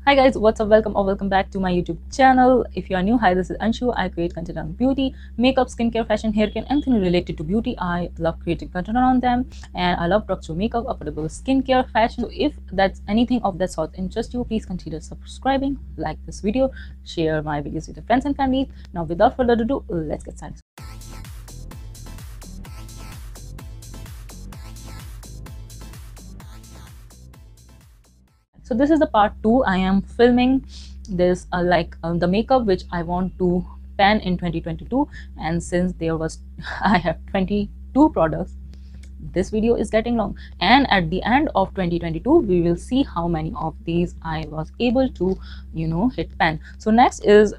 Hi guys, what's up? Welcome or welcome back to my YouTube channel. If you are new, hi, this is Anshu. I create content on beauty, makeup, skincare, fashion, hair care, anything related to beauty. I love creating content on them, and I love talk to makeup, affordable skincare, fashion. So if that's anything of that sort interests you, please consider subscribing, like this video, share my videos with your friends and family. Now, without further ado, let's get started. So this is the part 2. I am filming this the makeup which I want to pan in 2022, and since there was I have 22 products, this video is getting long, and at the end of 2022 we will see how many of these I was able to hit pan. So next is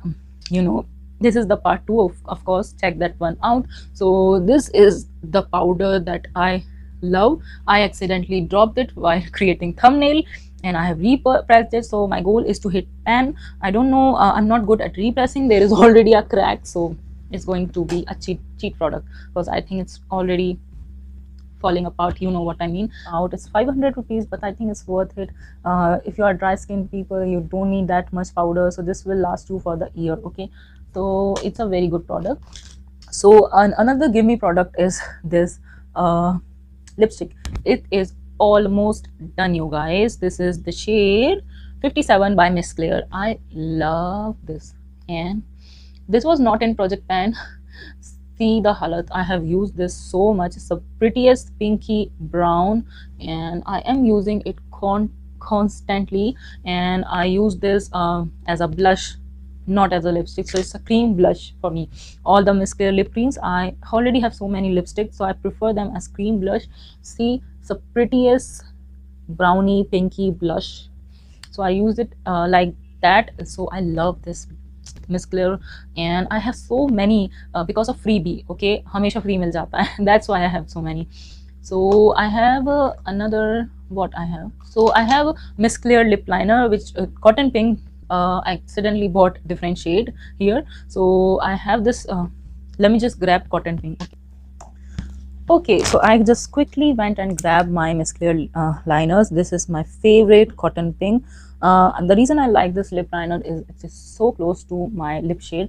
this is the part 2 of course, check that one out. So this is the powder that I love. I accidentally dropped it while creating thumbnail and I have repressed it, so my goal is to hit pan. I don't know, I'm not good at repressing. There is already a crack, so it's going to be a cheap product because I think it's already falling apart, you know what I mean. Out it's 500 rupees, but I think it's worth it. If you are dry skin people, you don't need that much powder, so this will last you for the year. Okay, so it's a very good product. So another give me product is this lipstick. It is almost done, you guys. This is the shade 57 by Miss Claire. I love this, and this was not in Project Pan. See the halat, I have used this so much. It's the prettiest pinky brown, and I am using it constantly, and I use this as a blush, not as a lipstick. So it's a cream blush for me. All the Miss Claire lip creams, I already have so many lipsticks, so I prefer them as cream blush. See, it's the prettiest brownie pinky blush, so I use it like that. So I love this Miss Claire, and I have so many because of freebie. Okay, hamesha free mil jata hai. That's why I have so many. So I have another, what I have, so I have Miss Claire lip liner, which cotton pink. I accidentally bought different shade here, so I have this. Let me just grab cotton pink. Okay, so I just quickly went and grabbed my Miss Claire liners. This is my favorite cotton pink. The reason I like this lip liner is it's just so close to my lip shade,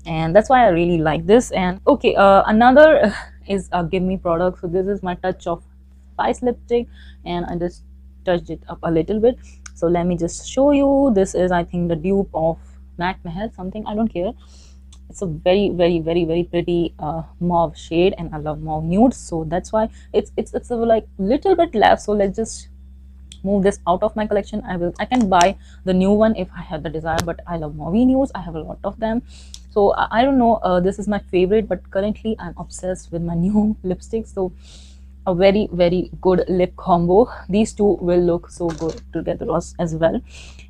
and that's why I really like this. And okay, another is a Give Me product. So this is my Touch of Spice lipstick, and I just touched it up a little bit. So let me just show you. This is, I think, the dupe of Mac Mahal something, I don't care. It's a very pretty mauve shade, and I love mauve nudes, so that's why it's a like little bit left. So let's just move this out of my collection. I can buy the new one if I have the desire, but I love mauve nudes. I have a lot of them, so I don't know, this is my favorite, but currently I'm obsessed with my new lipstick. So a very good lip combo. These two will look so good together as well.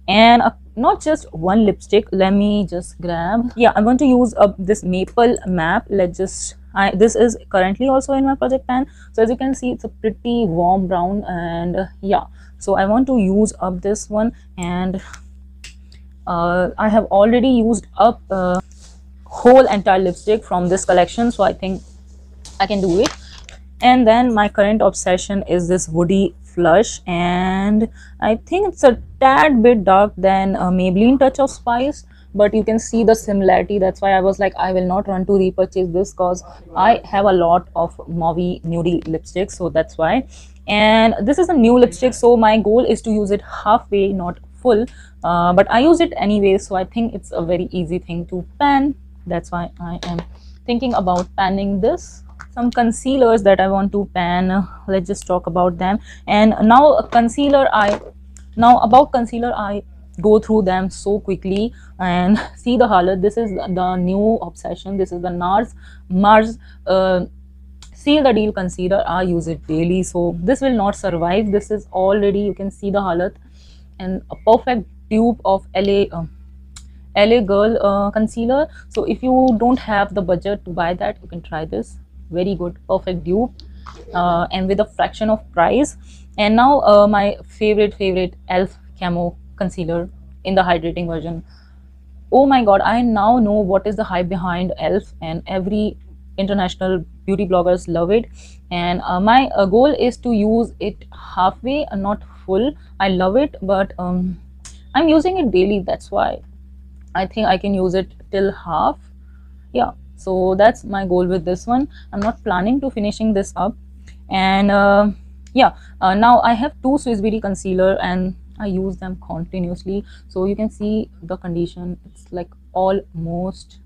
And not just one lipstick. Let me just grab, yeah, I'm going to use this maple map. Let's just, this is currently also in my Project Pan. So as you can see, it's a pretty warm brown, and yeah, so I want to use up this one. And I have already used up whole entire lipstick from this collection, so I think I can do it. And then my current obsession is this Woody Flush, and I think it's a tad bit dark than Maybelline Touch of Spice, but you can see the similarity. That's why I was like, I will not run to repurchase this because I have a lot of mauvey nudie lipsticks, so that's why. And this is a new lipstick, so my goal is to use it halfway, not full, but I use it anyway, so I think it's a very easy thing to pan. That's why I am thinking about panning this. Some concealers that I want to pan, let's just talk about them. And now concealer, I go through them so quickly. And see the halat, this is the new obsession. This is the Mars Seal the Deal concealer. I use it daily, so this will not survive. This is already, you can see the halat, and a perfect dupe of LA Girl concealer. So if you don't have the budget to buy that, you can try this. Very good, perfect dupe, and with a fraction of price. And now my favorite elf camo concealer in the hydrating version. Oh my god, I now know what is the hype behind elf, and every international beauty bloggers love it. And my goal is to use it halfway, not full. I love it, but I'm using it daily, that's why I think I can use it till half. Yeah, so that's my goal with this one. I'm not planning to finishing this up. And yeah, now I have two Swiss Beauty concealer and I use them continuously. So you can see the condition, it's like almost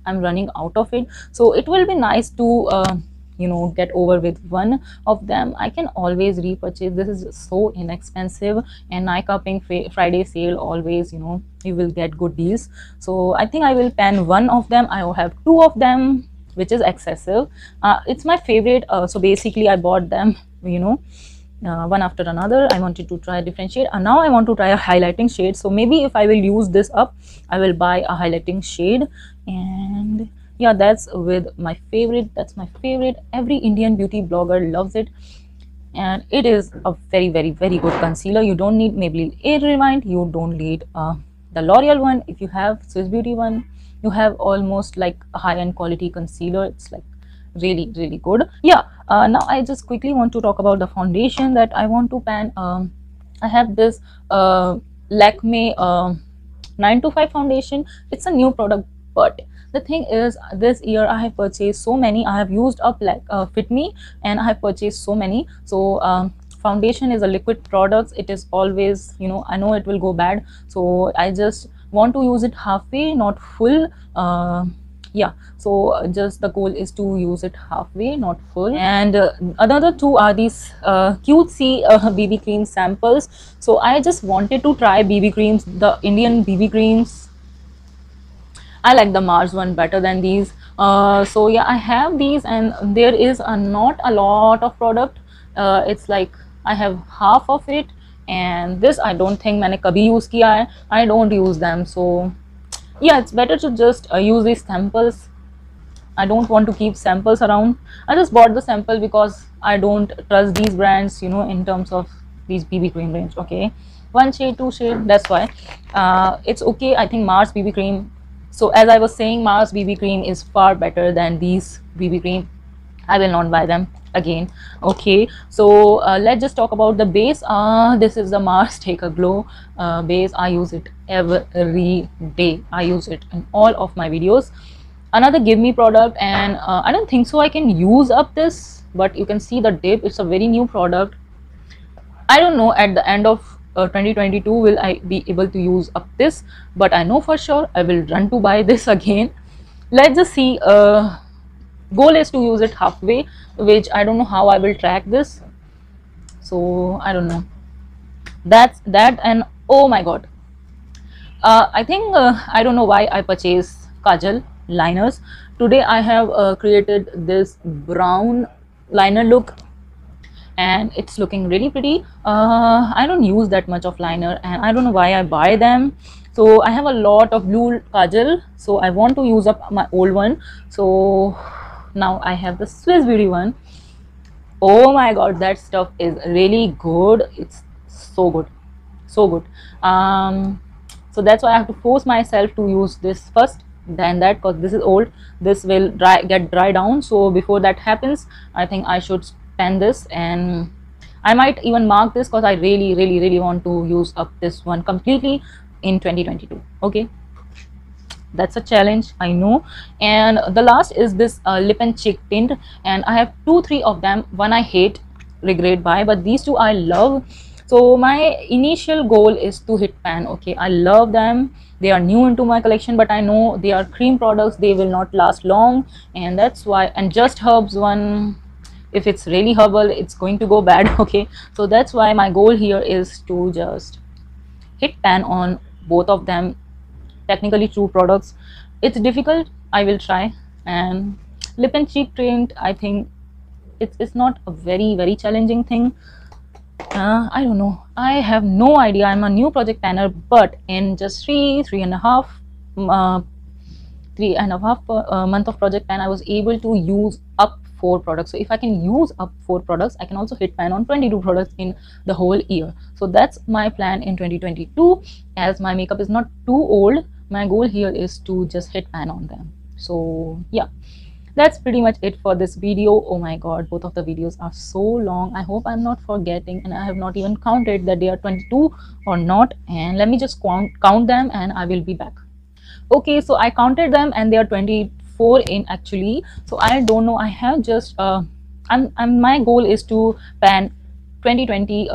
I'm running out of it. So it will be nice to you know, get over with one of them. I can always repurchase. This is so inexpensive, and Nykaa Pink Friday sale, always, you know, you will get good deals. So I think I will pan one of them. I will have two of them, which is excessive. It's my favorite, so basically I bought them, you know, one after another. I wanted to try a different shade, and now I want to try a highlighting shade. So maybe if I will use this up, I will buy a highlighting shade. And yeah, that's with my favorite, that's my favorite. Every Indian beauty blogger loves it, and it is a very very good concealer. You don't need Maybelline Age Rewind, you don't need the L'Oreal one. If you have Swiss Beauty one, you have almost like a high-end quality concealer. It's like really good. Yeah, now I just quickly want to talk about the foundation that I want to pan. I have this Lakme 925 foundation. It's a new product, but the thing is, this year I have purchased so many. I have used up like Fit Me, and I have purchased so many. So foundation is a liquid product. It is always, you know, I know it will go bad, so I just want to use it halfway, not full. Yeah, so just the goal is to use it halfway, not full. And another two are these cutesy BB cream samples. So I just wanted to try BB creams, the Indian BB creams. I like the Mars one better than these. So yeah, I have these, and there is not a lot of product. It's like I have half of it, and this I don't think मैंने कभी use किया है. I don't use them, so yeah, it's better to just use these samples. I don't want to keep samples around. I just bought the sample because I don't trust these brands, you know, in terms of these BB cream range. Okay, one shade, two shade, that's why it's okay. I think Mars BB cream, so as I was saying, Mars BB cream is far better than these BB cream. I will not buy them again. Okay, so let's just talk about the base. This is the Mars Take a Glow base. I use it every day. I use it in all of my videos. Another Give Me product, and I don't think so I can use up this, but you can see the dip. It's a very new product. I don't know at the end of 2022 will I be able to use up this, but I know for sure I will run to buy this again. Let's just see. Goal is to use it halfway, which I don't know how I will track this, so I don't know. That's that. And oh my god, I think I don't know why I purchased kajal liners. Today I have created this brown liner look, and it's looking really pretty. I don't use that much of liner, and I don't know why I buy them. So I have a lot of blue kajal, so I want to use up my old one. So now I have the Swiss Beauty one. Oh my god, that stuff is really good. It's so good, so good. So that's why I have to force myself to use this first, then that, because this is old. This will get dry down. So before that happens, I think I should pen this, and I might even mark this because I really want to use up this one completely in 2022. Okay, that's a challenge, I know. And the last is this lip and cheek tint, and I have 2-3 of them. One I hate, regret buy, but these two I love. So my initial goal is to hit pan. Okay, I love them. They are new into my collection, but I know they are cream products, they will not last long, and that's why. And Just Herbs one, if it's really herbal, it's going to go bad. Okay, so that's why my goal here is to just hit pan on both of them. Technically true products. It's difficult, I will try. And lip and cheek tint, I think it's not a very challenging thing. I don't know, I have no idea. I'm a new project planner, but in just three and a half month of project plan, I was able to use up 4 products. So if I can use up 4 products, I can also hit pan on 22 products in the whole year. So that's my plan in 2022. As my makeup is not too old, my goal here is to just hit pan on them. So yeah, that's pretty much it for this video. Oh my god, both of the videos are so long. I hope I'm not forgetting, and I have not even counted that they are 22 or not. And let me just count them and I will be back. Okay, so I counted them and they are 24 in actually. So I don't know, I have just my goal is to pan 2020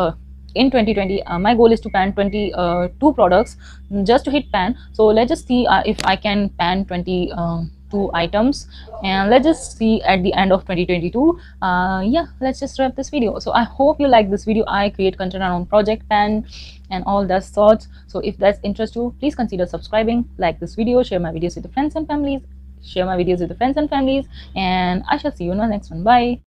in 2020. My goal is to pan 22 products just to hit pan. So let's just see if I can pan 22 items, and let's just see at the end of 2022. Yeah, let's just wrap this video. So I hope you like this video. I create content around project pan and all that sorts. So if that's interest you, please consider subscribing, like this video, share my videos with the friends and families, and I shall see you in the next one. Bye.